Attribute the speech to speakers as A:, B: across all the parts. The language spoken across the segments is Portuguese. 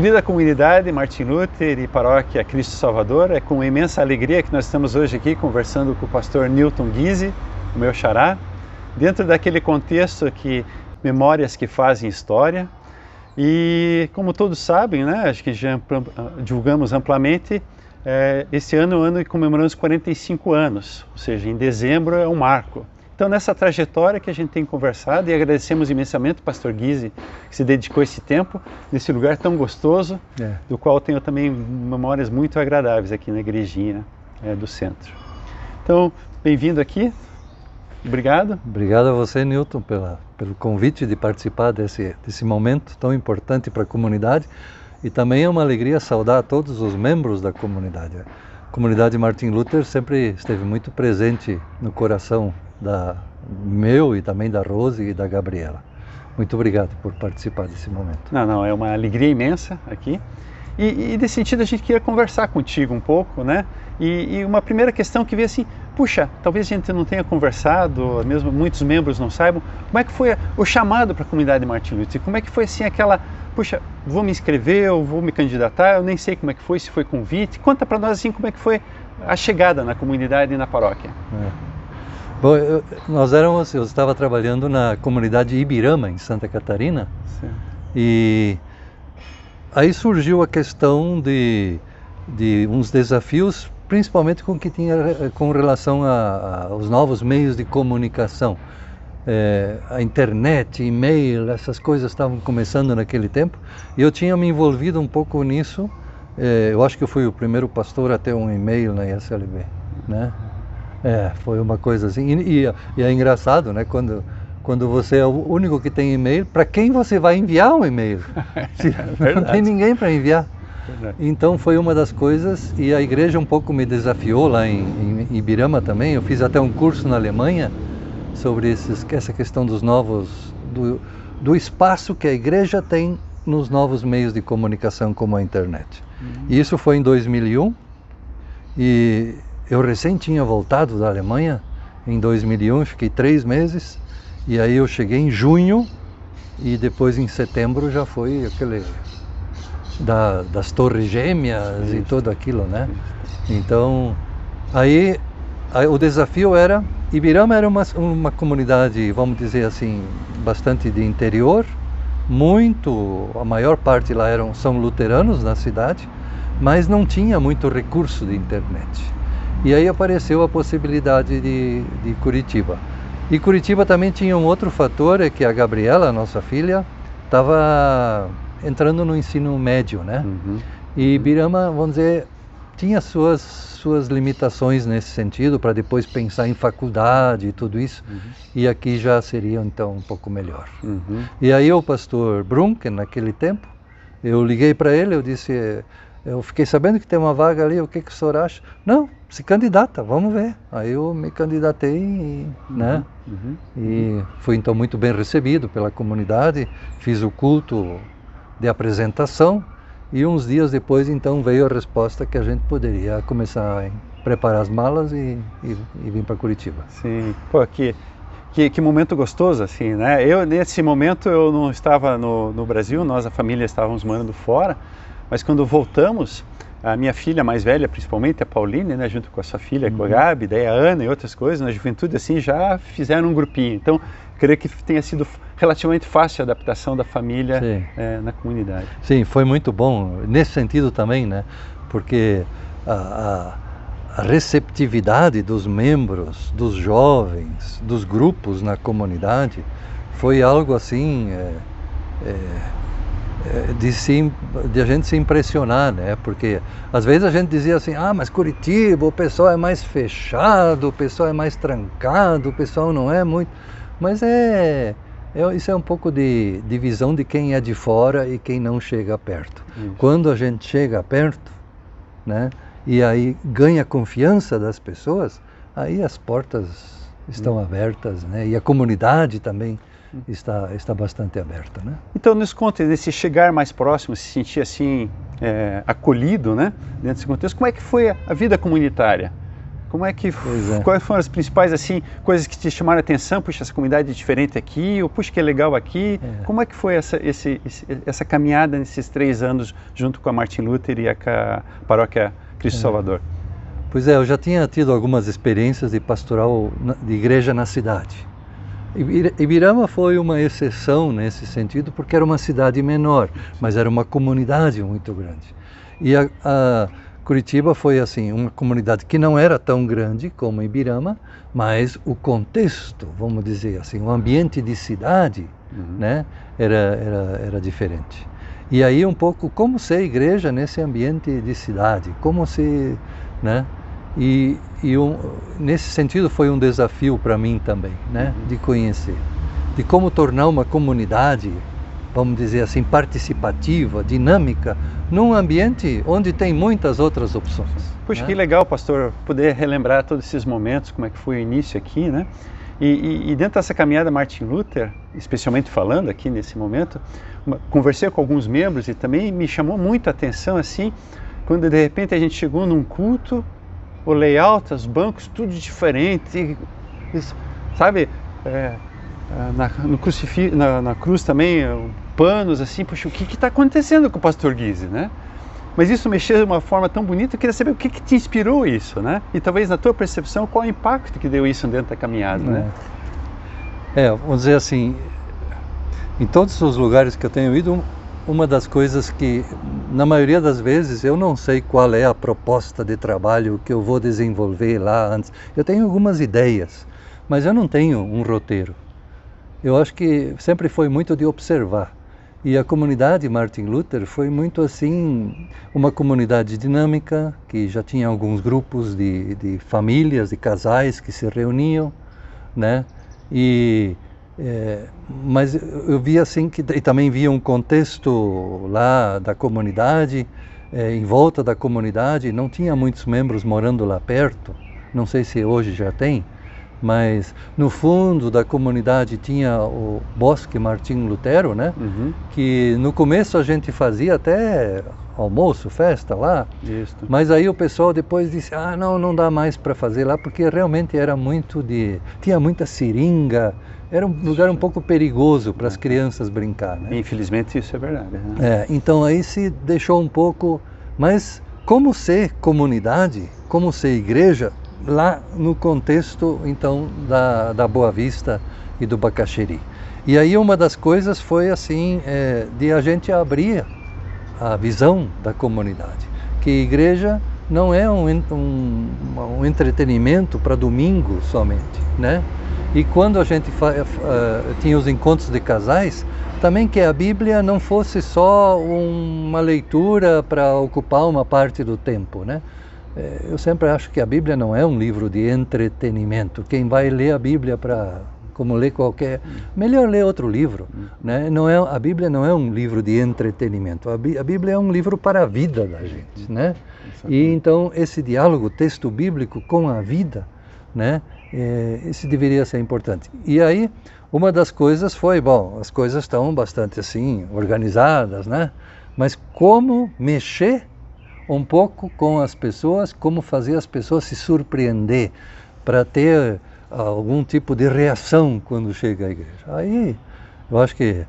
A: Querida comunidade Martin Luther e Paróquia Cristo Salvador, é com imensa alegria que nós estamos hoje aqui conversando com o pastor Newton Guise, o meu xará, dentro daquele contexto que memórias que fazem história. E como todos sabem, né, acho que já divulgamos amplamente, esse ano é o ano que comemoramos 45 anos, ou seja, em dezembro é um marco. Então, nessa trajetória que a gente tem conversado, e agradecemos imensamente o pastor Guise, que se dedicou esse tempo, nesse lugar tão gostoso, do qual tenho também memórias muito agradáveis aqui na igrejinha do centro. Então, bem-vindo aqui, obrigado.
B: Obrigado a você, Newton, pelo convite de participar desse momento tão importante para a comunidade, e também é uma alegria saudar a todos os membros da comunidade. A comunidade Martin Luther sempre esteve muito presente no coração meu e também da Rose e da Gabriela. Muito obrigado por participar desse momento.
A: Não, é uma alegria imensa aqui. E nesse sentido a gente queria conversar contigo um pouco, né? E uma primeira questão que veio assim, puxa, talvez a gente não tenha conversado, mesmo muitos membros não saibam, como é que foi o chamado para a comunidade Martin Luther? Como é que foi assim aquela, puxa, vou me inscrever, eu vou me candidatar, eu nem sei como é que foi, se foi convite. Conta para nós assim como é que foi a chegada na comunidade e na paróquia.
B: Bom, eu estava trabalhando na comunidade Ibirama, em Santa Catarina. Sim. E aí surgiu a questão de uns desafios, principalmente com o que tinha com relação aos novos meios de comunicação. A internet, e-mail, essas coisas estavam começando naquele tempo, e eu tinha me envolvido um pouco nisso. Eu acho que eu fui o primeiro pastor a ter um e-mail na ISLB, né? Foi uma coisa assim, e é engraçado, né, quando você é o único que tem e-mail, para quem você vai enviar um e-mail? Não tem ninguém para enviar. Então foi uma das coisas, e a igreja um pouco me desafiou lá em Ibirama também. Eu fiz até um curso na Alemanha sobre essa questão dos novos, do espaço que a igreja tem nos novos meios de comunicação como a internet. E isso foi em 2001, e eu recém tinha voltado da Alemanha em 2001, fiquei 3 meses, e aí eu cheguei em junho, e depois em setembro já foi aquele das Torres Gêmeas e tudo aquilo, né? Então, aí o desafio era, Ibirama era uma comunidade, vamos dizer assim, bastante de interior, a maior parte lá são luteranos na cidade, mas não tinha muito recurso de internet. E aí apareceu a possibilidade de Curitiba. E Curitiba também tinha um outro fator, é que a Gabriela, nossa filha, estava entrando no ensino médio, né? E Ibirama, vamos dizer, tinha suas limitações nesse sentido, para depois pensar em faculdade e tudo isso. E aqui já seria então um pouco melhor. E aí o pastor Brunken, naquele tempo, eu liguei para ele, eu disse, eu fiquei sabendo que tem uma vaga ali, o que o senhor acha? Não, se candidata, vamos ver. Aí eu me candidatei, né? E fui então muito bem recebido pela comunidade, fiz o culto de apresentação, e uns dias depois então veio a resposta que a gente poderia começar a preparar as malas e vir para Curitiba.
A: Sim, pô, que momento gostoso, assim, né? Nesse momento eu não estava no Brasil, nós, a família, estávamos morando fora, mas quando voltamos, a minha filha mais velha, principalmente, a Pauline, né, junto com a sua filha, com a Gabi, daí a Ana e outras coisas, na juventude, assim, já fizeram um grupinho. Então, creio que tenha sido relativamente fácil a adaptação da família na comunidade.
B: Sim, foi muito bom, nesse sentido também, né? Porque a receptividade dos membros, dos jovens, dos grupos na comunidade, foi algo assim, de a gente se impressionar, né? Porque às vezes a gente dizia assim, mas Curitiba, o pessoal é mais fechado, o pessoal é mais trancado, o pessoal não é muito... Mas isso é um pouco de visão de quem é de fora e quem não chega perto. Quando a gente chega perto, né, e aí ganha a confiança das pessoas, aí as portas estão abertas, né, e a comunidade também está bastante aberta, né?
A: Então nos conta, nesse chegar mais próximo, se sentir assim, acolhido, né, dentro desse contexto, como é que foi a vida comunitária? Como é que, quais foram as principais assim, coisas que te chamaram a atenção? Puxa, essa comunidade é diferente aqui, ou puxa, que é legal aqui. Como é que foi essa caminhada nesses 3 anos junto com a Martin Luther e a Paróquia Cristo Salvador?
B: Pois é, eu já tinha tido algumas experiências de pastoral de igreja na cidade. Ibirama foi uma exceção nesse sentido, porque era uma cidade menor, mas era uma comunidade muito grande. E a Curitiba foi assim, uma comunidade que não era tão grande como Ibirama, mas o contexto, vamos dizer assim, o ambiente de cidade, né, era diferente. E aí um pouco como ser igreja nesse ambiente de cidade, como ser, né? Nesse sentido foi um desafio para mim também, né, de conhecer, de como tornar uma comunidade, vamos dizer assim, participativa, dinâmica, num ambiente onde tem muitas outras opções.
A: Puxa,
B: né?
A: Que legal, pastor, poder relembrar todos esses momentos, como é que foi o início aqui, né? E dentro dessa caminhada Martin Luther, especialmente falando aqui nesse momento, conversei com alguns membros e também me chamou muito a atenção, assim, quando de repente a gente chegou num culto, o layout, os bancos, tudo diferente, sabe? Na cruz também, panos assim, puxa, o que está acontecendo com o pastor Guise, né? Mas isso mexeu de uma forma tão bonita, eu queria saber o que te inspirou isso, né? E talvez na tua percepção, qual é o impacto que deu isso dentro da caminhada, né?
B: Vamos dizer assim, em todos os lugares que eu tenho ido, uma das coisas que, na maioria das vezes, eu não sei qual é a proposta de trabalho que eu vou desenvolver lá antes. Eu tenho algumas ideias, mas eu não tenho um roteiro. Eu acho que sempre foi muito de observar. E a comunidade Martin Luther foi muito assim, uma comunidade dinâmica, que já tinha alguns grupos de famílias, de casais que se reuniam, né? Mas eu via assim, e também via um contexto lá da comunidade, em volta da comunidade, não tinha muitos membros morando lá perto, não sei se hoje já tem, mas no fundo da comunidade tinha o Bosque Martim Lutero, né? Que no começo a gente fazia até almoço, festa lá, mas aí o pessoal depois disse, não dá mais para fazer lá, porque realmente era tinha muita seringa, era um lugar um pouco perigoso para as crianças brincar, né?
A: Infelizmente isso é verdade. Né?
B: Então aí se deixou um pouco, mas como ser comunidade, como ser igreja, lá no contexto, então, da Boa Vista e do Bacaxeri. E aí uma das coisas foi, assim, de a gente abrir a visão da comunidade, que igreja não é um entretenimento para domingo somente, né? E quando a gente tinha os encontros de casais, também que a Bíblia não fosse só uma leitura para ocupar uma parte do tempo, né? Eu sempre acho que a Bíblia não é um livro de entretenimento. Quem vai ler a Bíblia como ler qualquer... Melhor ler outro livro, né? A Bíblia não é um livro de entretenimento. A Bíblia é um livro para a vida da gente, né? E então esse diálogo, texto bíblico com a vida, né? Esse deveria ser importante. E aí, uma das coisas foi, as coisas estão bastante assim, organizadas, né? Mas como mexer um pouco com as pessoas, como fazer as pessoas se surpreender para ter algum tipo de reação quando chega à igreja. Aí eu acho que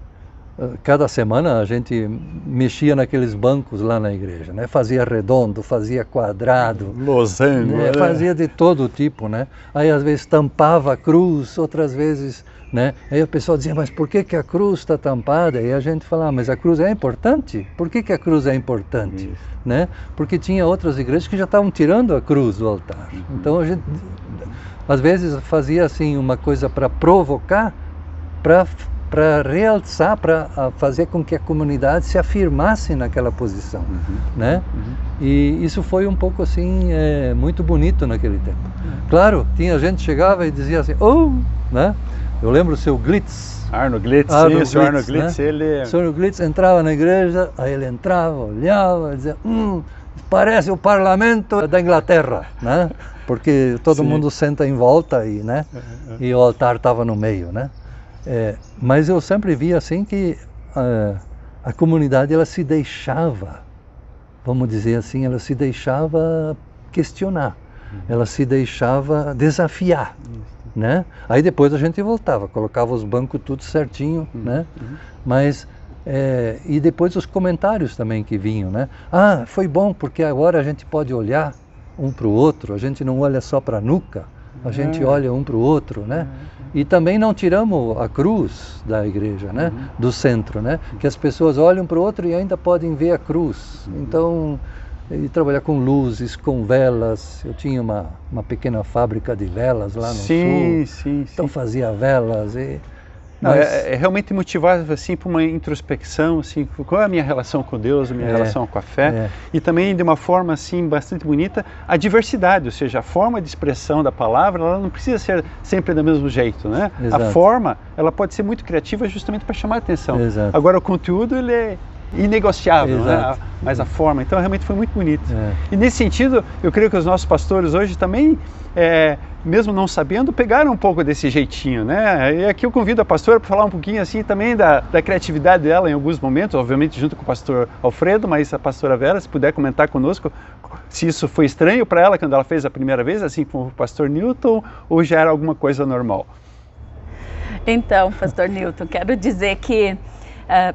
B: cada semana a gente mexia naqueles bancos lá na igreja, né? Fazia redondo, fazia quadrado,
A: losango,
B: né? Fazia de todo tipo, né? Aí às vezes tampava a cruz, outras vezes, né? Aí o pessoal dizia, mas por que a cruz está tampada? E a gente falava, mas a cruz é importante? Por que a cruz é importante? Né? Porque tinha outras igrejas que já estavam tirando a cruz do altar. Então a gente às vezes fazia assim uma coisa para provocar, para realçar, para fazer com que a comunidade se afirmasse naquela posição, né? E isso foi um pouco assim, muito bonito naquele tempo. Claro, tinha gente que chegava e dizia assim, né? Eu lembro o seu Glitz.
A: Arno Glitz, o senhor Arno Glitz, né? O
B: senhor Glitz entrava na igreja, aí ele entrava, olhava, dizia, parece o parlamento da Inglaterra, né? Porque todo mundo senta em volta e, né? E o altar estava no meio, né? Mas eu sempre vi assim que a comunidade ela se deixava, vamos dizer assim, ela se deixava questionar. ela se deixava desafiar, né? Aí depois a gente voltava, colocava os bancos tudo certinho, né? Mas e depois os comentários também que vinham, né? Ah, foi bom porque agora a gente pode olhar um para o outro, a gente não olha só para a nuca, a gente olha um para o outro, né? E também não tiramos a cruz da igreja, né? Do centro, né? Que as pessoas olham para o outro e ainda podem ver a cruz. Então, e trabalhar com luzes, com velas. Eu tinha uma pequena fábrica de velas lá no sul. Então fazia velas e...
A: Não, realmente motivava assim para uma introspecção, assim, qual é a minha relação com Deus, a minha relação com a fé, e também de uma forma assim bastante bonita a diversidade, ou seja, a forma de expressão da palavra, ela não precisa ser sempre do mesmo jeito, né?
B: Exato.
A: A forma, ela pode ser muito criativa justamente para chamar a atenção.
B: Exato.
A: Agora o conteúdo ele é inegociável, né? Mas a forma, então realmente foi muito bonito. E nesse sentido, eu creio que os nossos pastores hoje também, mesmo não sabendo, pegaram um pouco desse jeitinho, né? E aqui eu convido a pastora para falar um pouquinho assim também da criatividade dela em alguns momentos, obviamente junto com o pastor Alfredo, mas a pastora Vera, se puder comentar conosco se isso foi estranho para ela quando ela fez a primeira vez, assim como o pastor Newton, ou já era alguma coisa normal?
C: Então, pastor Newton, quero dizer que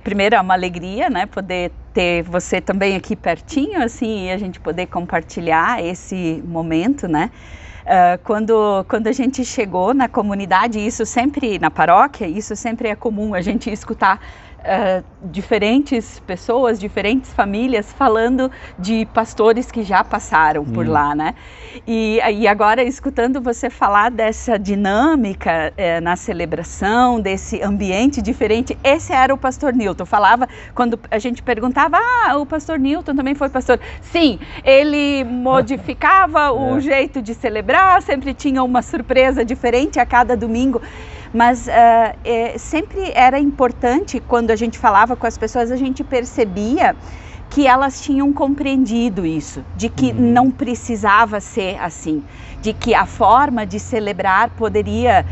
C: primeiro é uma alegria, né, poder ter você também aqui pertinho, assim, e a gente poder compartilhar esse momento, né? Quando a gente chegou na comunidade, isso sempre, na paróquia, isso sempre é comum, a gente escutar diferentes pessoas, diferentes famílias falando de pastores que já passaram por lá, né? E agora, escutando você falar dessa dinâmica na celebração, desse ambiente diferente, esse era o pastor Newton. Falava, quando a gente perguntava, o pastor Newton também foi pastor. Sim, ele modificava o jeito de celebrar, sempre tinha uma surpresa diferente a cada domingo. Mas sempre era importante, quando a gente falava com as pessoas, a gente percebia que elas tinham compreendido isso, de que não precisava ser assim, de que a forma de celebrar poderia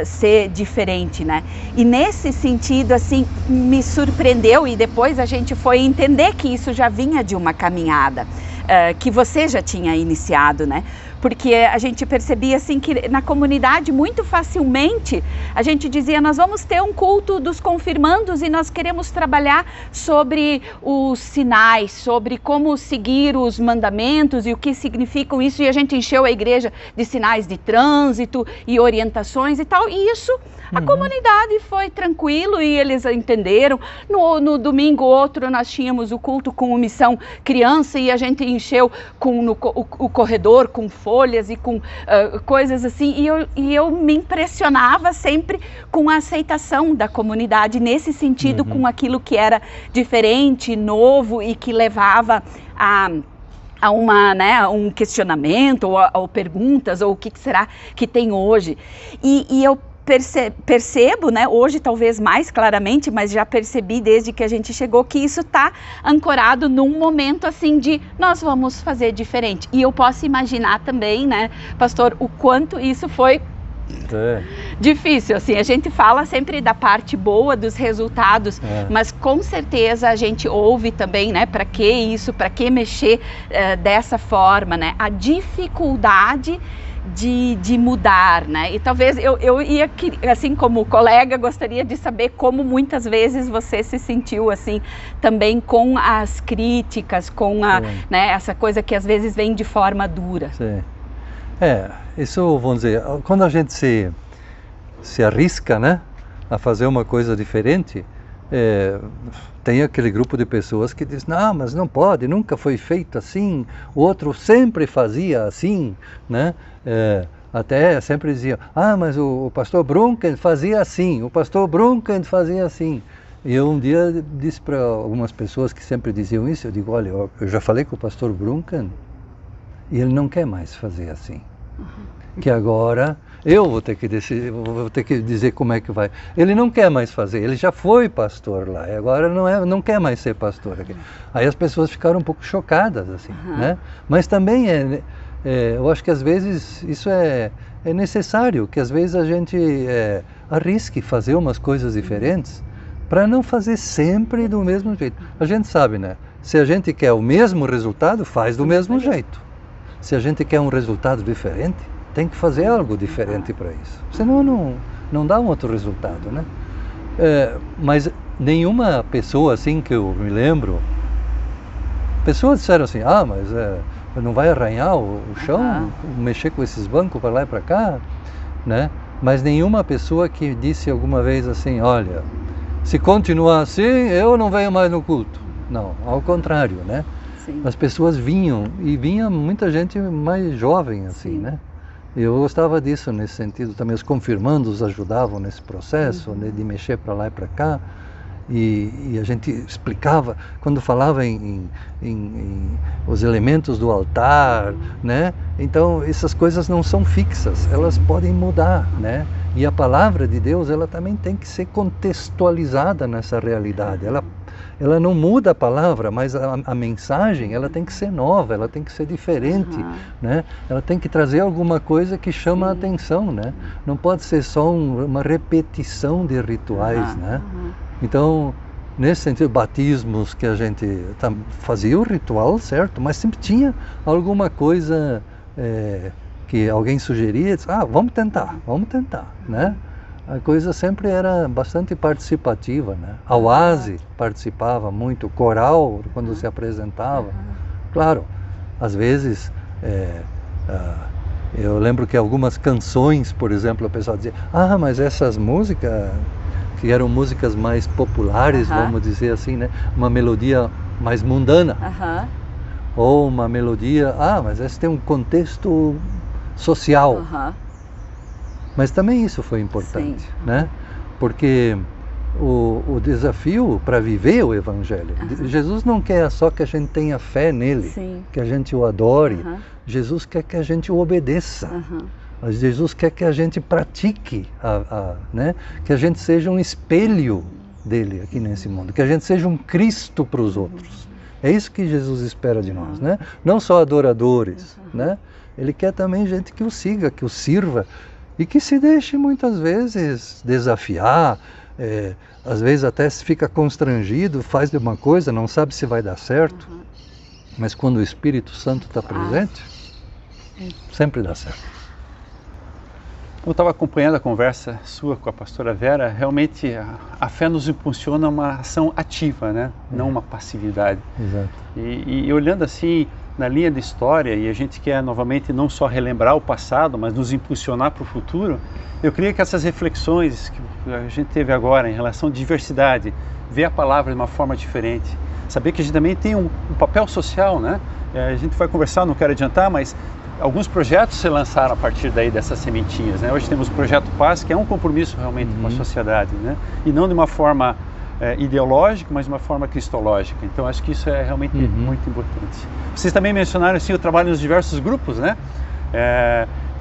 C: ser diferente, né? E nesse sentido, assim, me surpreendeu, e depois a gente foi entender que isso já vinha de uma caminhada, que você já tinha iniciado, né? Porque a gente percebia assim que na comunidade muito facilmente a gente dizia, nós vamos ter um culto dos confirmandos e nós queremos trabalhar sobre os sinais, sobre como seguir os mandamentos e o que significam isso, e a gente encheu a igreja de sinais de trânsito e orientações e tal, e isso a comunidade foi tranquilo e eles entenderam. No domingo outro nós tínhamos o culto com missão criança e a gente encheu com o corredor com folhas e com coisas assim, e eu me impressionava sempre com a aceitação da comunidade nesse sentido, com aquilo que era diferente, novo e que levava a um questionamento ou perguntas, ou o que será que tem hoje. E eu percebo, né, hoje talvez mais claramente, mas já percebi desde que a gente chegou que isso está ancorado num momento assim de nós vamos fazer diferente. E eu posso imaginar também, né, pastor, o quanto isso foi difícil, assim, a gente fala sempre da parte boa dos resultados, mas com certeza a gente ouve também, né, para que isso, para que mexer dessa forma, né, a dificuldade de mudar, né? E talvez eu ia, assim como colega, gostaria de saber como muitas vezes você se sentiu assim também com as críticas, com né, essa coisa que às vezes vem de forma dura.
B: Sim. Isso, vamos dizer, quando a gente se arrisca, né, a fazer uma coisa diferente, tem aquele grupo de pessoas que diz, não, mas não pode, nunca foi feito assim, o outro sempre fazia assim, né? Até sempre diziam, mas o pastor Brunken fazia assim, o pastor Brunken fazia assim. E eu um dia disse para algumas pessoas que sempre diziam isso, eu digo, olha, eu já falei com o pastor Brunken e ele não quer mais fazer assim. Que agora eu vou ter que dizer como é que vai. Ele não quer mais fazer, ele já foi pastor lá, e agora não quer mais ser pastor aqui. Aí as pessoas ficaram um pouco chocadas, assim, né? Mas também eu acho que às vezes isso é necessário, que às vezes a gente arrisque fazer umas coisas diferentes, para não fazer sempre do mesmo jeito. A gente sabe, né? Se a gente quer o mesmo resultado, faz do mesmo jeito. Se a gente quer um resultado diferente, tem que fazer algo diferente para isso. Senão não dá um outro resultado, né? Mas nenhuma pessoa assim que eu me lembro, pessoas disseram assim, mas não vai arranhar o chão, mexer com esses bancos para lá e para cá, né? Mas nenhuma pessoa que disse alguma vez assim, olha, se continuar assim, eu não venho mais no culto. Não, ao contrário, né? Sim. As pessoas vinha muita gente mais jovem, assim, sim, né? Eu gostava disso nesse sentido também. Os confirmandos ajudavam nesse processo, né, de mexer para lá e para cá. E a gente explicava, quando falava em os elementos do altar, né? Então, essas coisas não são fixas, elas podem mudar, né? E a palavra de Deus, ela também tem que ser contextualizada nessa realidade. Ela não muda a palavra, mas a mensagem, ela tem que ser nova, ela tem que ser diferente, né? Ela tem que trazer alguma coisa que chama a atenção, né? Não pode ser só uma repetição de rituais, né? Então, nesse sentido, batismos que a gente fazia o ritual, certo? Mas sempre tinha alguma coisa que alguém sugeria, disse, vamos tentar, né? A coisa sempre era bastante participativa, né? A Oase participava muito, o coral, quando se apresentava. Claro, às vezes, eu lembro que algumas canções, por exemplo, o pessoal dizia, mas essas músicas, que eram músicas mais populares, vamos dizer assim, né? Uma melodia mais mundana. Ou uma melodia, mas essa tem um contexto social. Mas também isso foi importante, né? Porque o desafio para viver o Evangelho, Jesus não quer só que a gente tenha fé nele, que a gente o adore. Jesus quer que a gente o obedeça. Jesus quer que a gente pratique, né? Que a gente seja um espelho dele aqui nesse mundo, que a gente seja um Cristo para os outros. É isso que Jesus espera de nós, né? Não só adoradores, né? Ele quer também gente que o siga, que o sirva e que se deixe muitas vezes desafiar, às vezes até se fica constrangido, faz de uma coisa, não sabe se vai dar certo, mas quando o Espírito Santo está presente, sempre dá certo.
A: Eu estava acompanhando a conversa sua com a pastora Vera, realmente a fé nos impulsiona a uma ação ativa, né? Não uma passividade.
B: Exato.
A: E olhando assim na linha de história, e a gente quer novamente não só relembrar o passado, mas nos impulsionar para o futuro, eu creio que essas reflexões que a gente teve agora em relação à diversidade, ver a palavra de uma forma diferente, saber que a gente também tem um papel social, né? A gente vai conversar, não quero adiantar, mas alguns projetos se lançaram a partir daí dessas sementinhas, né? Hoje temos o Projeto Paz, que é um compromisso realmente com a sociedade, né? E não de uma forma ideológica, mas de uma forma cristológica. Então acho que isso é realmente muito importante. Vocês também mencionaram assim, o trabalho nos diversos grupos, né?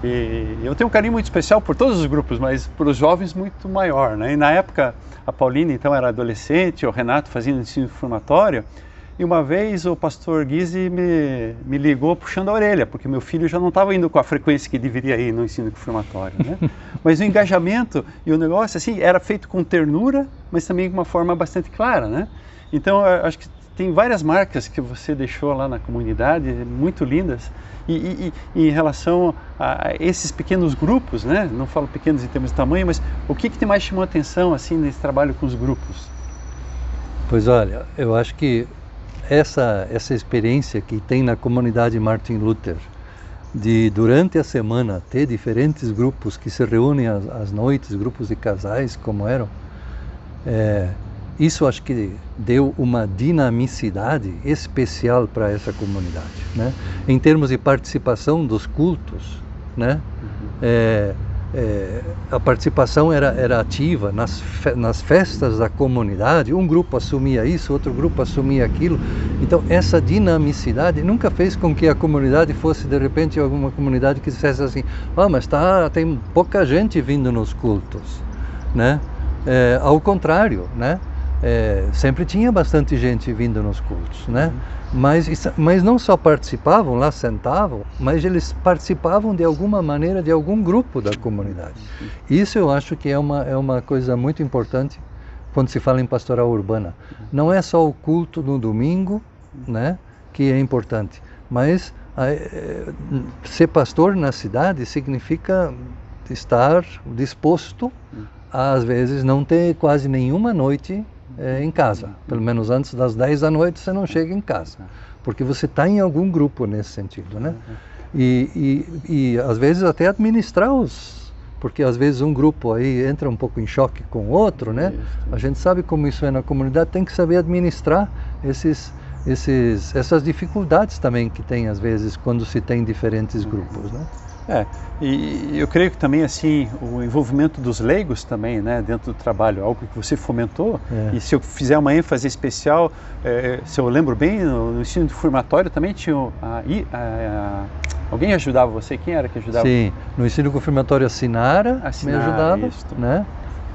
A: E eu tenho um carinho muito especial por todos os grupos, mas por os jovens muito maior, né? E na época a Paulina então era adolescente, o Renato fazia ensino formatório. E uma vez o pastor Guise me ligou puxando a orelha, porque meu filho já não estava indo com a frequência que deveria ir no ensino formatório, né? Mas o engajamento e o negócio, assim, era feito com ternura, mas também de uma forma bastante clara, né? Então, eu acho que tem várias marcas que você deixou lá na comunidade, muito lindas, e em relação a esses pequenos grupos, né? Não falo pequenos em termos de tamanho, mas o que te mais chamou a atenção, assim, nesse trabalho com os grupos?
B: Pois olha, eu acho que essa experiência que tem na comunidade Martin Luther, de durante a semana ter diferentes grupos que se reúnem às noites, grupos de casais como eram, isso acho que deu uma dinamicidade especial para essa comunidade, né? Em termos de participação dos cultos, né? A participação era ativa nas festas da comunidade, um grupo assumia isso, outro grupo assumia aquilo. Então essa dinamicidade nunca fez com que a comunidade fosse de repente alguma comunidade que dissesse assim, mas tem pouca gente vindo nos cultos, né? Ao contrário, né? Sempre tinha bastante gente vindo nos cultos, né? Mas não só participavam, lá sentavam, mas eles participavam de alguma maneira de algum grupo da comunidade. Isso eu acho que é uma coisa muito importante quando se fala em pastoral urbana. Não é só o culto no domingo, né, que é importante, mas Ser pastor na cidade significa estar disposto a, às vezes, não ter quase nenhuma noite em casa. Pelo menos antes das 10 da noite você não chega em casa, porque você está em algum grupo nesse sentido, né? E às vezes até administrar porque às vezes um grupo aí entra um pouco em choque com o outro, né? A gente sabe como isso é na comunidade, tem que saber administrar essas dificuldades também que tem às vezes quando se tem diferentes grupos, né?
A: E eu creio que também assim o envolvimento dos leigos também, né, dentro do trabalho, algo que você fomentou. E se eu fizer uma ênfase especial, se eu lembro bem, no ensino de formatório também tinha alguém ajudava você? Quem era que ajudava?
B: Sim, no ensino confirmatório a Sinara me ajudava, né?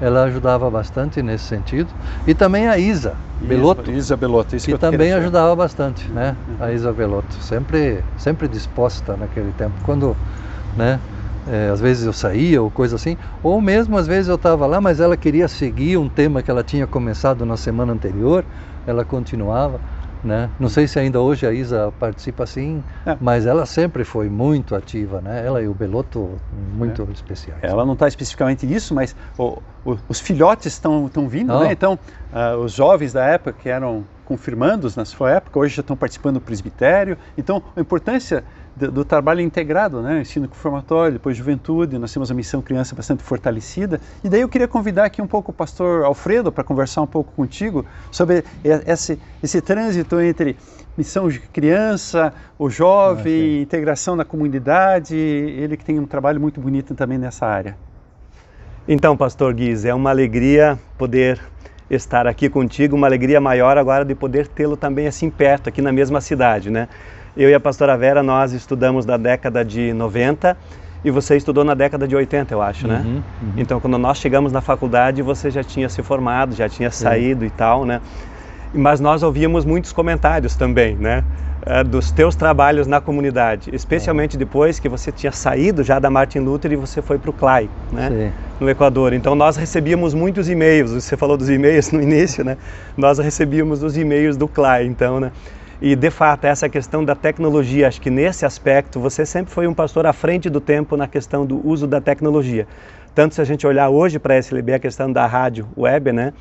B: Ela ajudava bastante nesse sentido. E também a Isa Belotto,
A: isso
B: que também ajudava bastante, né? A Isa Belotto, sempre disposta naquele tempo. Quando, né, às vezes eu saía ou coisa assim, ou mesmo às vezes eu estava lá, mas ela queria seguir um tema que ela tinha começado na semana anterior, ela continuava. Né? Não sei se ainda hoje a Isa participa assim, mas ela sempre foi muito ativa, né? Ela e o Belotto muito especiais.
A: Ela não está especificamente nisso, mas os filhotes estão vindo, né? Então, os jovens da época que eram confirmandos na sua época, hoje já estão participando do presbitério. Então, a importância do trabalho integrado, né? Ensino confirmatório, depois juventude, nós temos a missão criança bastante fortalecida. E daí eu queria convidar aqui um pouco o pastor Alfredo para conversar um pouco contigo sobre esse trânsito entre missão de criança, o jovem, integração na comunidade, ele que tem um trabalho muito bonito também nessa área.
D: Então, pastor Guiz, é uma alegria poder estar aqui contigo, uma alegria maior agora de poder tê-lo também assim perto, aqui na mesma cidade, né? Eu e a pastora Vera, nós estudamos na década de 90 e você estudou na década de 80, eu acho, né? Então, quando nós chegamos na faculdade, você já tinha se formado, já tinha saído e tal, né? Mas nós ouvíamos muitos comentários também, né? Dos teus trabalhos na comunidade, especialmente depois que você tinha saído já da Martin Luther e você foi para o CLAI, né? No Equador. Então nós recebíamos muitos e-mails, você falou dos e-mails no início, né? Nós recebíamos os e-mails do CLAI, então, né? E de fato essa questão da tecnologia, acho que nesse aspecto você sempre foi um pastor à frente do tempo na questão do uso da tecnologia. Tanto se a gente olhar hoje para a SLB, a questão da rádio web, né?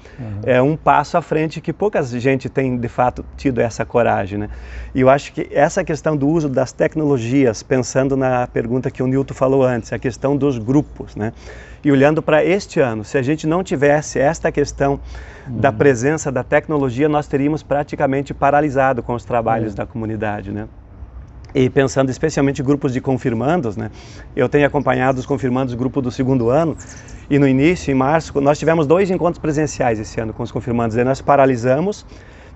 D: É um passo à frente que pouca gente tem, de fato, tido essa coragem, né? E eu acho que essa questão do uso das tecnologias, pensando na pergunta que o Nilton falou antes, a questão dos grupos, né? E olhando para este ano, se a gente não tivesse esta questão da presença da tecnologia, nós teríamos praticamente paralisado com os trabalhos da comunidade, né? E pensando especialmente em grupos de confirmandos, né? Eu tenho acompanhado os confirmandos do grupo do segundo ano e no início, em março, nós tivemos 2 encontros presenciais esse ano com os confirmandos. Aí nós paralisamos,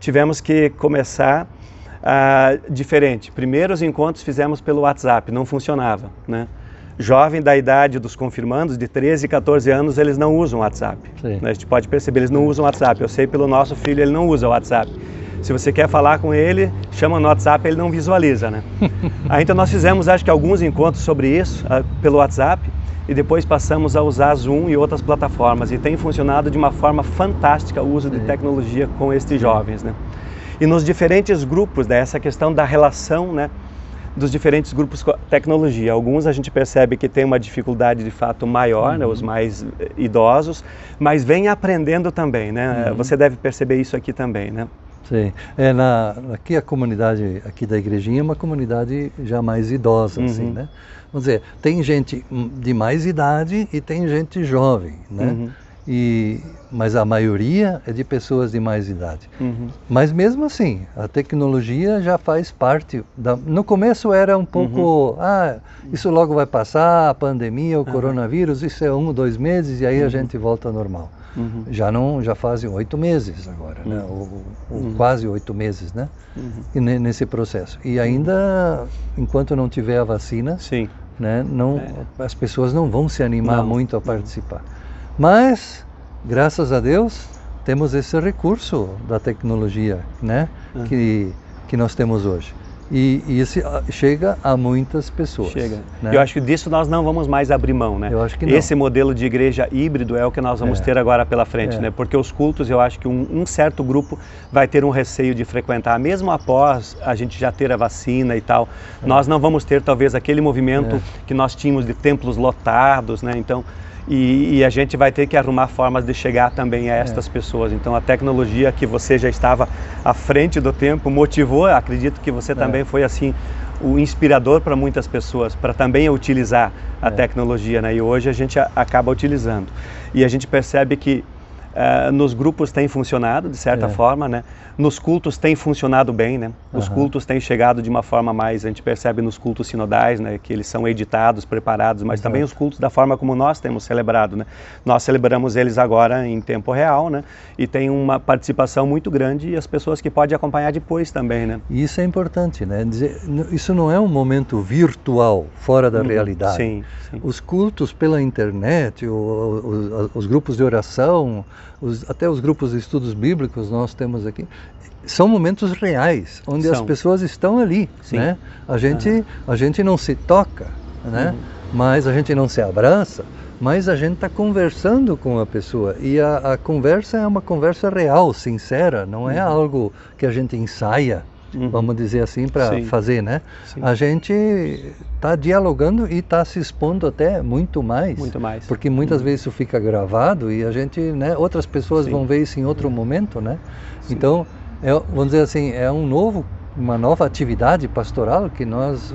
D: tivemos que começar diferente. Primeiro os encontros fizemos pelo WhatsApp, não funcionava, né? Jovem da idade dos confirmandos, de 13 e 14 anos, eles não usam WhatsApp. Né? A gente pode perceber, eles não usam WhatsApp. Eu sei pelo nosso filho, ele não usa WhatsApp. Se você quer falar com ele, chama no WhatsApp, ele não visualiza, né? Aí então nós fizemos, acho que alguns encontros sobre isso, pelo WhatsApp, e depois passamos a usar Zoom e outras plataformas. E tem funcionado de uma forma fantástica o uso de tecnologia com estes jovens, né? E nos diferentes grupos, né, essa questão da relação, né, dos diferentes grupos com a tecnologia. Alguns a gente percebe que tem uma dificuldade de fato maior, né, os mais idosos, mas vem aprendendo também, né? Você deve perceber isso aqui também, né?
B: Sim, aqui a comunidade aqui da igrejinha é uma comunidade já mais idosa, assim, né? Vamos dizer, tem gente de mais idade e tem gente jovem, né? Mas a maioria é de pessoas de mais idade. Mas mesmo assim, a tecnologia já faz parte. No começo era um pouco, isso logo vai passar, a pandemia, o coronavírus, isso é 1 ou 2 meses e aí a gente volta ao normal. Já fazem 8 meses agora, né? Ou quase 8 meses, né? E nesse processo. E ainda, enquanto não tiver a vacina, né, as pessoas não vão se animar muito a participar. Mas, graças a Deus, temos esse recurso da tecnologia, né, que nós temos hoje. E chega a muitas pessoas.
D: Chega.
B: Né?
D: Eu acho que disso nós não vamos mais abrir mão, né?
B: Eu acho que não.
D: Esse modelo de igreja híbrido é o que nós vamos ter agora pela frente, né? Porque os cultos, eu acho que um certo grupo vai ter um receio de frequentar, mesmo após a gente já ter a vacina e tal. Nós não vamos ter talvez aquele movimento que nós tínhamos de templos lotados, né? Então, e a gente vai ter que arrumar formas de chegar também a estas pessoas. Então a tecnologia que você já estava à frente do tempo motivou, acredito que você também foi assim o inspirador para muitas pessoas, para também utilizar a tecnologia, né? E hoje a gente acaba utilizando. E a gente percebe que nos grupos tem funcionado de certa forma, né? Nos cultos tem funcionado bem, né? Os cultos têm chegado de uma forma mais, a gente percebe nos cultos sinodais, né? Que eles são editados, preparados, mas também os cultos da forma como nós temos celebrado, né? Nós celebramos eles agora em tempo real, né? E tem uma participação muito grande e as pessoas que podem acompanhar depois também, né?
B: E isso é importante, né? Isso não é um momento virtual, fora da realidade.
D: Sim, sim.
B: Os cultos pela internet, os grupos de oração, até os grupos de estudos bíblicos nós temos aqui, são momentos reais, onde as pessoas estão ali, né? A gente não se toca, né? Mas a gente não se abraça, mas a gente está conversando com a pessoa e a conversa é uma conversa real, sincera, não é algo que a gente ensaia, vamos dizer assim, para fazer, né? Sim. A gente está dialogando e está se expondo até muito mais. Muito mais. Porque muitas vezes isso fica gravado e a gente, né, outras pessoas vão ver isso em outro momento, né? Sim. Então, vamos dizer assim, é uma nova atividade pastoral que nós,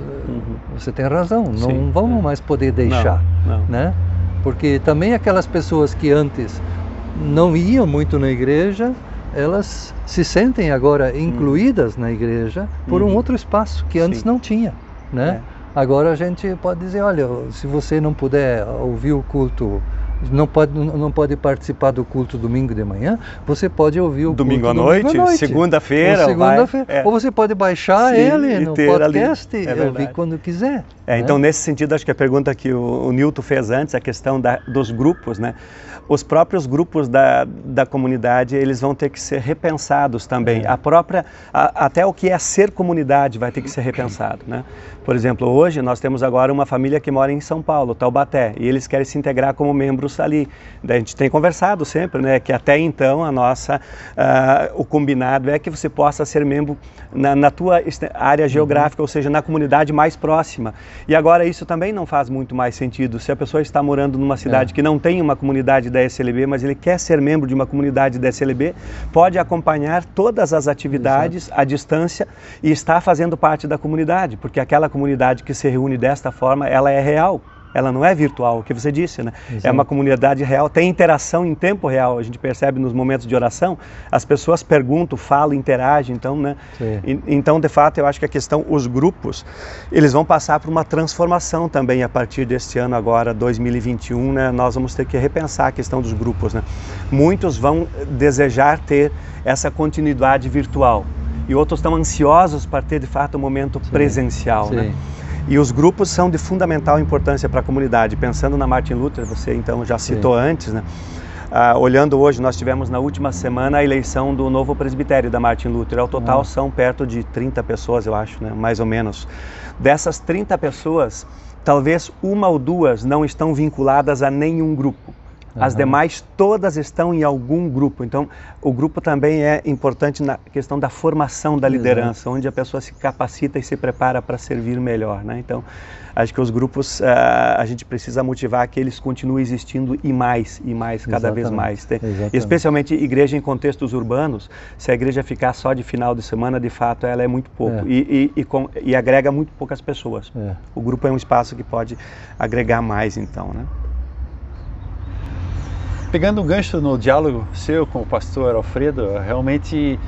B: você tem razão, não vamos mais poder deixar, né? Porque também aquelas pessoas que antes não iam muito na igreja, elas se sentem agora incluídas na igreja por um outro espaço que antes não tinha, né? Agora a gente pode dizer, olha, se você não puder ouvir o culto, não pode participar do culto domingo de manhã, você pode ouvir o
D: domingo
B: culto
D: à noite, segunda-feira,
B: ou você pode baixar ele no podcast e ouvir quando quiser.
D: Né? Então nesse sentido, acho que a pergunta que o Nilton fez antes, a questão dos grupos, né? Os próprios grupos da comunidade, eles vão ter que ser repensados também. Até o que é ser comunidade vai ter que ser repensado, né? Por exemplo, hoje nós temos agora uma família que mora em São Paulo, Taubaté, e eles querem se integrar como membros ali. A gente tem conversado sempre, né, que até então o combinado é que você possa ser membro na tua área geográfica, ou seja, na comunidade mais próxima. E agora isso também não faz muito mais sentido. Se a pessoa está morando numa cidade que não tem uma comunidade da SLB, mas ele quer ser membro de uma comunidade da SLB, pode acompanhar todas as atividades à distância e estar fazendo parte da comunidade, porque aquela comunidade que se reúne desta forma, ela é real. Ela não é virtual, o que você disse, né? Exato. É uma comunidade real, tem interação em tempo real. A gente percebe nos momentos de oração, as pessoas perguntam, falam, interagem, então, né? Então, de fato, eu acho que a questão, os grupos, eles vão passar por uma transformação também a partir deste ano agora, 2021, né? Nós vamos ter que repensar a questão dos grupos, né? Muitos vão desejar ter essa continuidade virtual e outros estão ansiosos para ter, de fato, um momento presencial, né? E os grupos são de fundamental importância para a comunidade. Pensando na Martin Luther, você então já citou antes, né? Olhando hoje, nós tivemos na última semana a eleição do novo presbitério da Martin Luther. Ao total são perto de 30 pessoas, eu acho, né? Mais ou menos. Dessas 30 pessoas, talvez uma ou duas não estão vinculadas a nenhum grupo. As demais todas estão em algum grupo. Então, o grupo também é importante na questão da formação da liderança, onde a pessoa se capacita e se prepara para servir melhor, né? Então, acho que os grupos, a gente precisa motivar que eles continuem existindo e mais, cada vez mais. Especialmente igreja em contextos urbanos, se a igreja ficar só de final de semana, de fato, ela é muito pouco e agrega muito poucas pessoas. O grupo é um espaço que pode agregar mais, então, né?
A: Pegando um gancho no diálogo seu com o pastor Alfredo, realmente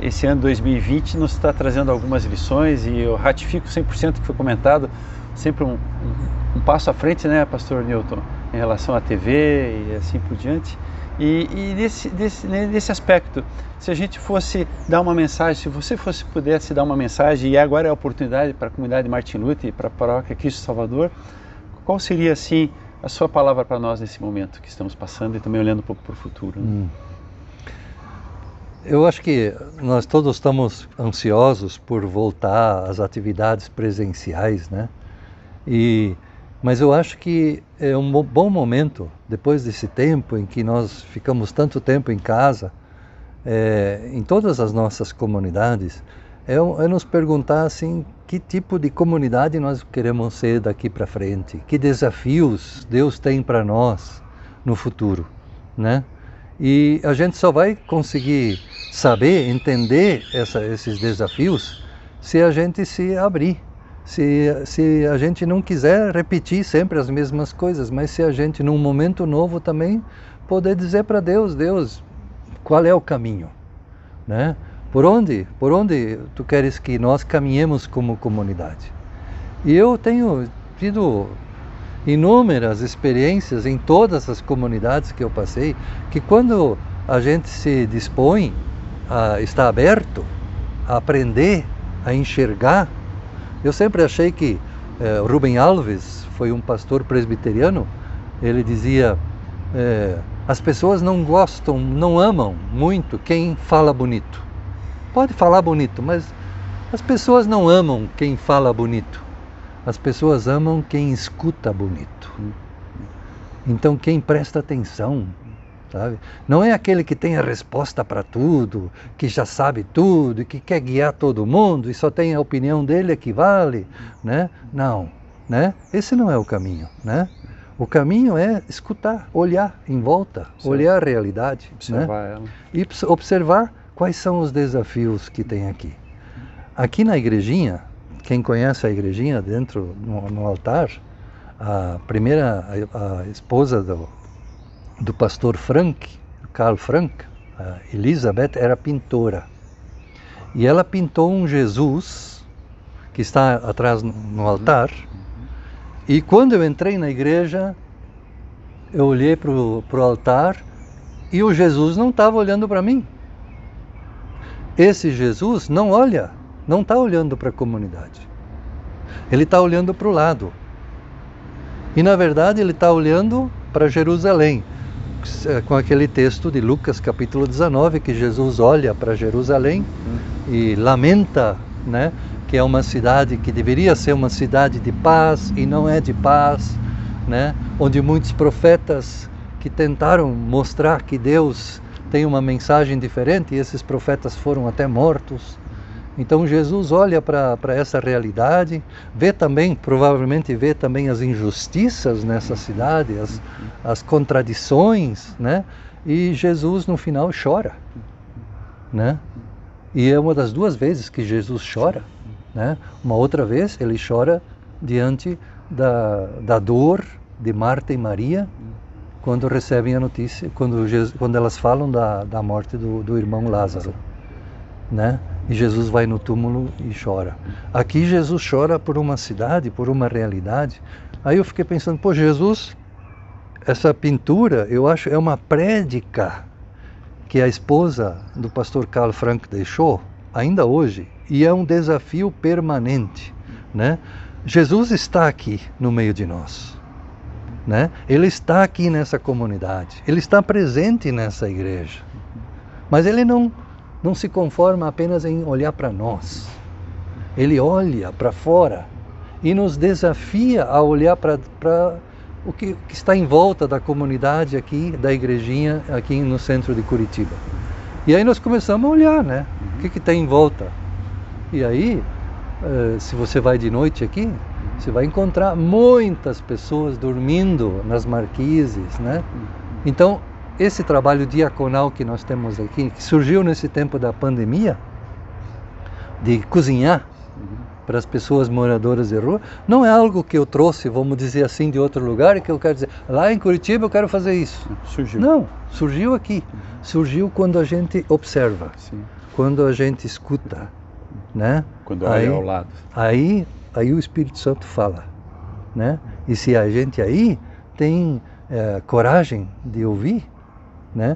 A: esse ano 2020 nos está trazendo algumas lições e eu ratifico 100% o que foi comentado, sempre um passo à frente, né, pastor Nilton, em relação à TV e assim por diante. E nesse aspecto, se a gente fosse dar uma mensagem, se você pudesse dar uma mensagem, e agora é a oportunidade para a comunidade Martin Luther e para a paróquia Cristo Salvador, qual seria, assim, a sua palavra para nós nesse momento que estamos passando e também olhando um pouco para o futuro?
B: Eu acho que nós todos estamos ansiosos por voltar às atividades presenciais, né? Mas eu acho que é um bom momento, depois desse tempo em que nós ficamos tanto tempo em casa, em todas as nossas comunidades, é nos perguntar assim, que tipo de comunidade nós queremos ser daqui para frente, que desafios Deus tem para nós no futuro, né? E a gente só vai conseguir saber, entender esses desafios se a gente se abrir, se a gente não quiser repetir sempre as mesmas coisas, mas se a gente num momento novo também poder dizer para Deus, Deus, qual é o caminho, né? Por onde tu queres que nós caminhemos como comunidade? E eu tenho tido inúmeras experiências em todas as comunidades que eu passei, que quando a gente se dispõe a estar aberto, a aprender, a enxergar, eu sempre achei que Rubem Alves foi um pastor presbiteriano, ele dizia, as pessoas não gostam, não amam muito quem fala bonito. Pode falar bonito, mas as pessoas não amam quem fala bonito. As pessoas amam quem escuta bonito. Então quem presta atenção, sabe? Não é aquele que tem a resposta para tudo, que já sabe tudo, que quer guiar todo mundo e só tem a opinião dele que vale, né? Não, né? Esse não é o caminho, né? O caminho é escutar, olhar em volta, olhar a realidade,
A: observar, né?
B: Ela. E observar quais são os desafios que tem aqui. Aqui na igrejinha, quem conhece a igrejinha dentro no altar, a esposa do pastor Karl Frank, a Elizabeth, era pintora. E ela pintou um Jesus que está atrás no altar. E quando eu entrei na igreja, eu olhei para o altar e o Jesus não estava olhando para mim. Esse Jesus não está olhando para a comunidade. Ele está olhando para o lado. E na verdade ele está olhando para Jerusalém, com aquele texto de Lucas capítulo 19, que Jesus olha para Jerusalém e lamenta, né, que é uma cidade que deveria ser uma cidade de paz e não é de paz, né, onde muitos profetas que tentaram mostrar que Deus tem uma mensagem diferente e esses profetas foram até mortos. Então Jesus olha para essa realidade, provavelmente vê também as injustiças nessa cidade, as contradições, né? E Jesus no final chora, né? E é uma das duas vezes que Jesus chora, né? Uma outra vez ele chora diante da dor de Marta e Maria, quando recebem a notícia, quando elas falam da morte do irmão Lázaro, né? E Jesus vai no túmulo e chora. Aqui Jesus chora por uma cidade, por uma realidade. Aí eu fiquei pensando, Jesus, essa pintura, eu acho, é uma prédica que a esposa do pastor Karl Frank deixou, ainda hoje, e é um desafio permanente, né? Jesus está aqui no meio de nós, né? Ele está aqui nessa comunidade, ele está presente nessa igreja, mas ele não se conforma apenas em olhar para nós. Ele olha para fora e nos desafia a olhar para o que está em volta da comunidade aqui, da igrejinha aqui no centro de Curitiba. E aí nós começamos a olhar, né? O que tem em volta. E aí, se você vai de noite aqui, você vai encontrar muitas pessoas dormindo nas marquises, né? Então, esse trabalho diaconal que nós temos aqui, que surgiu nesse tempo da pandemia, de cozinhar para as pessoas moradoras de rua, não é algo que eu trouxe, vamos dizer assim, de outro lugar, e que eu quero dizer, lá em Curitiba eu quero fazer isso.
A: Surgiu.
B: Não, surgiu aqui. Surgiu quando a gente observa, quando a gente escuta, né?
A: Quando olha ao lado.
B: Aí o Espírito Santo fala, né? E se a gente aí tem coragem de ouvir, né?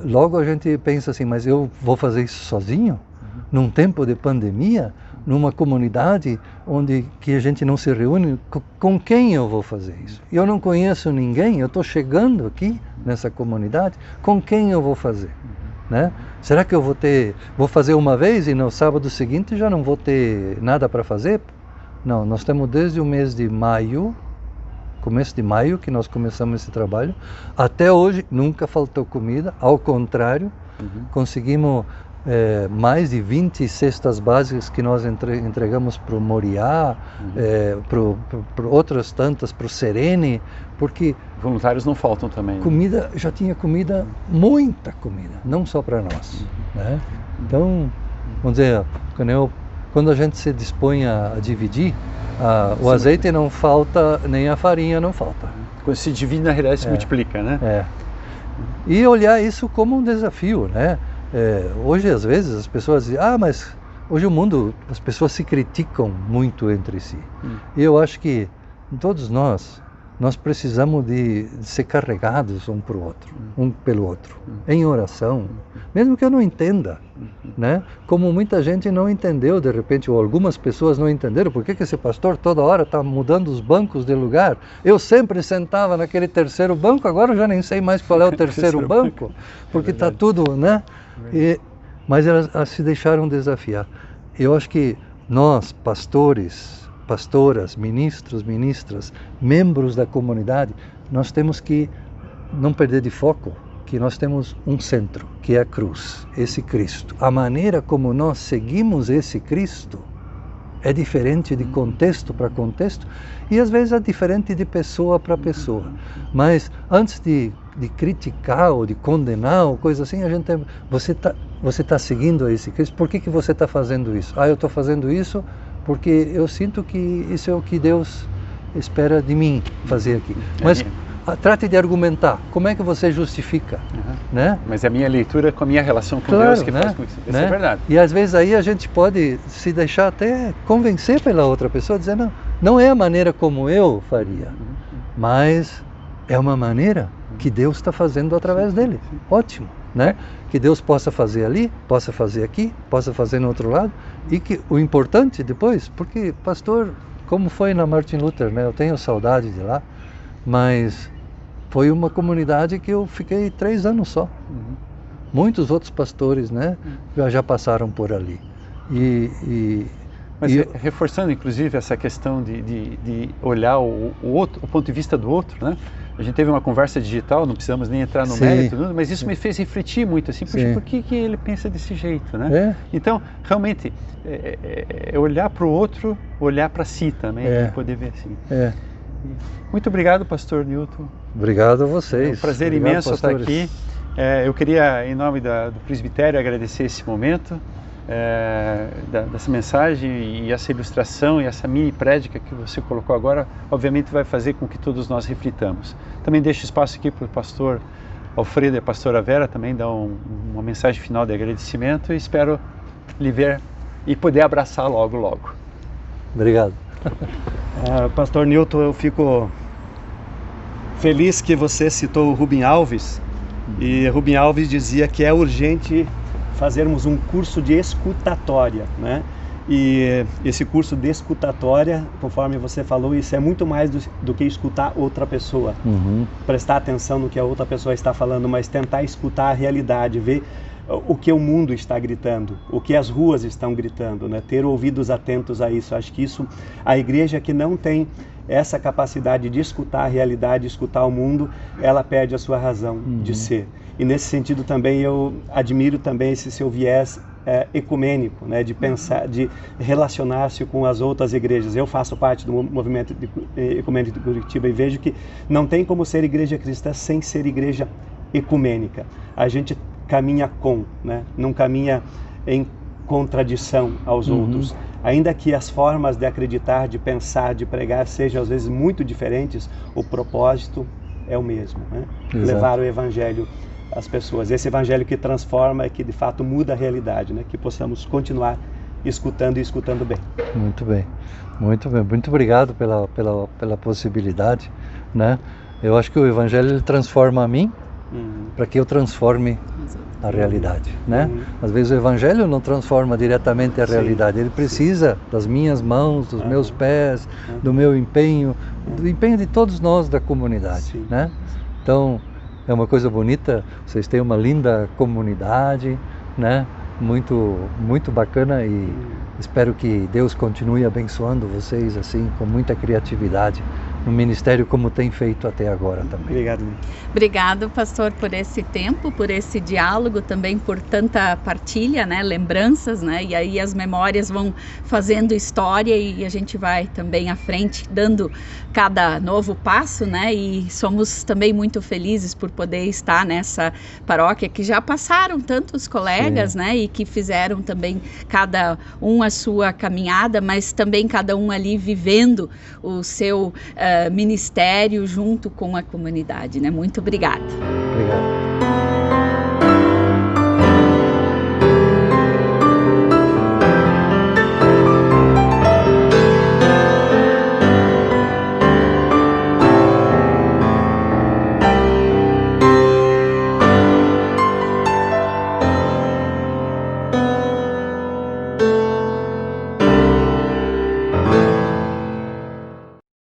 B: Logo a gente pensa assim, mas eu vou fazer isso sozinho? Num tempo de pandemia? Numa comunidade que a gente não se reúne? Com quem eu vou fazer isso? Eu não conheço ninguém, eu estou chegando aqui nessa comunidade, com quem eu vou fazer? né? Será que eu vou fazer uma vez e no sábado seguinte já não vou ter nada para fazer? Não, nós temos desde o mês de maio, começo de maio que nós começamos esse trabalho, até hoje nunca faltou comida, ao contrário, conseguimos mais de 20 cestas básicas que nós entregamos para o Moriá, para outras tantas, para o Serene, porque
A: voluntários não faltam também.
B: Comida, já tinha comida, muita comida, não só para nós, né? Então, vamos dizer, quando a gente se dispõe a dividir, o azeite não falta, nem a farinha não falta.
A: Quando se divide, na realidade se multiplica, né?
B: E olhar isso como um desafio, né? Hoje, às vezes, as pessoas dizem, mas hoje o mundo, as pessoas se criticam muito entre si. E eu acho que todos nós precisamos de ser carregados um para o outro, um pelo outro, em oração, mesmo que eu não entenda, né? Como muita gente não entendeu, de repente, ou algumas pessoas não entenderam, por que esse pastor toda hora está mudando os bancos de lugar? Eu sempre sentava naquele terceiro banco, agora eu já nem sei mais qual é o terceiro banco, porque está tudo, né? Mas elas se deixaram desafiar. Eu acho que nós, pastores, pastoras, ministros, ministras, membros da comunidade, nós temos que não perder de foco que nós temos um centro, que é a cruz, esse Cristo. A maneira como nós seguimos esse Cristo é diferente de contexto para contexto e às vezes é diferente de pessoa para pessoa. Mas antes de criticar ou de condenar ou coisa assim, você tá seguindo esse Cristo. Por que você está fazendo isso? Eu estou fazendo isso porque eu sinto que isso é o que Deus espera de mim fazer aqui. Mas trate de argumentar. Como é que você justifica? Né?
A: Mas é a minha leitura com a minha relação com Deus que faz com que isso é verdade.
B: E às vezes aí a gente pode se deixar até convencer pela outra pessoa, dizer, não é a maneira como eu faria, mas é uma maneira que Deus está fazendo através dele. Ótimo, né? Que Deus possa fazer ali, possa fazer aqui, possa fazer no outro lado, e que o importante depois, porque pastor, como foi na Martin Luther, né? Eu tenho saudade de lá, mas foi uma comunidade que eu fiquei 3 anos só. Muitos outros pastores, né? Já passaram por ali.
A: Mas reforçando, inclusive, essa questão de olhar o ponto de vista do outro, né? A gente teve uma conversa digital, não precisamos nem entrar no mérito, mas isso me fez refletir muito, assim, por que ele pensa desse jeito, né? Então, realmente, olhar para o outro, olhar para si também, poder ver assim. Muito obrigado, pastor Newton.
B: Obrigado a vocês.
A: É um prazer imenso estar aqui. Eu queria, em nome do presbitério, agradecer esse momento, dessa mensagem e essa ilustração e essa mini prédica que você colocou agora, obviamente vai fazer com que todos nós reflitamos. Também deixo espaço aqui para o pastor Alfredo e a pastora Vera também dar uma mensagem final de agradecimento e espero lhe ver e poder abraçar logo.
B: Obrigado.
D: Pastor Newton, eu fico feliz que você citou o Rubem Alves, e Rubem Alves dizia que é urgente fazermos um curso de escutatória, né? E esse curso de escutatória, conforme você falou, isso é muito mais do que escutar outra pessoa, prestar atenção no que a outra pessoa está falando, mas tentar escutar a realidade, ver o que o mundo está gritando, o que as ruas estão gritando, né? Ter ouvidos atentos a isso. Acho que isso, a igreja que não tem essa capacidade de escutar a realidade, escutar o mundo, ela perde a sua razão de ser. E nesse sentido também eu admiro também esse seu viés ecumênico, né? De pensar, de relacionar-se com as outras igrejas. Eu faço parte do movimento ecumênico de Curitiba e vejo que não tem como ser igreja cristã sem ser igreja ecumênica. A gente caminha né? Não caminha em contradição aos outros. Ainda que as formas de acreditar, de pensar, de pregar sejam às vezes muito diferentes, o propósito é o mesmo, né? Levar o evangelho às pessoas. Esse evangelho que transforma e que de fato muda a realidade, né? Que possamos continuar escutando e escutando bem.
B: Muito bem. Muito obrigado pela possibilidade, né? Eu acho que o evangelho ele transforma a mim para que eu transforme a realidade, né? Às vezes o evangelho não transforma diretamente a realidade, ele precisa das minhas mãos, dos meus pés, do meu empenho, do empenho de todos nós da comunidade, né? Então, é uma coisa bonita, vocês têm uma linda comunidade, né? Muito bacana, e espero que Deus continue abençoando vocês assim, com muita criatividade no ministério, como tem feito até agora também.
D: Obrigado.
C: Obrigado, pastor, por esse tempo, por esse diálogo, também por tanta partilha, né, lembranças, né, e aí as memórias vão fazendo história e a gente vai também à frente, dando cada novo passo, né, e somos também muito felizes por poder estar nessa paróquia que já passaram tantos colegas, sim, né, e que fizeram também cada um a sua caminhada, mas também cada um ali vivendo o seu ministério junto com a comunidade, né? Muito obrigada.
B: Obrigado.